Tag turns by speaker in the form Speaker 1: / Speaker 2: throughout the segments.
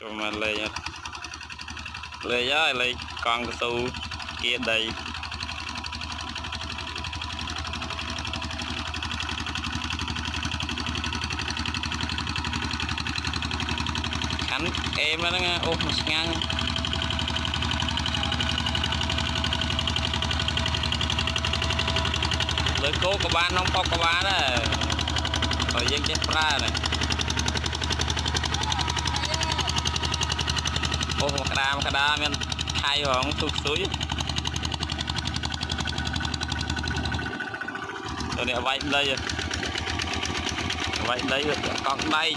Speaker 1: cho mà lấy á lấy con cái su kia đây khánh em đó nghe ôm một ngang lấy cố của bạn không có bạn đó rồi dân chết ra này ô một cái đam men hai hòn tụt suối rồi này vay đây rồi con đây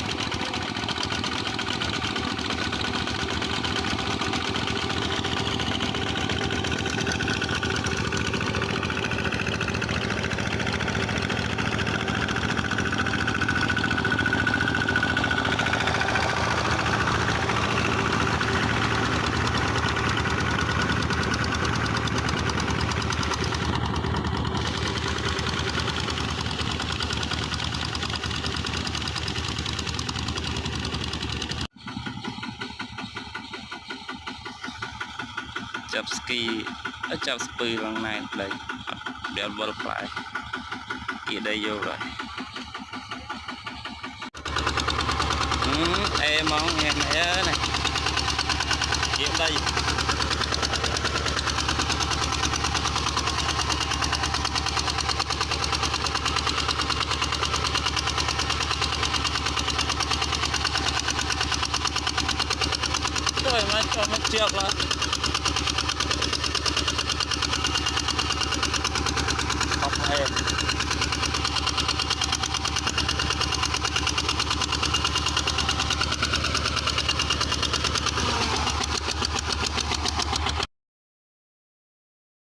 Speaker 1: chập ski chập spư lần này đây đeo bờ phải ở đây vô rồi em món nghe mẹ này kiếm đây rồi mà cho nó chịu là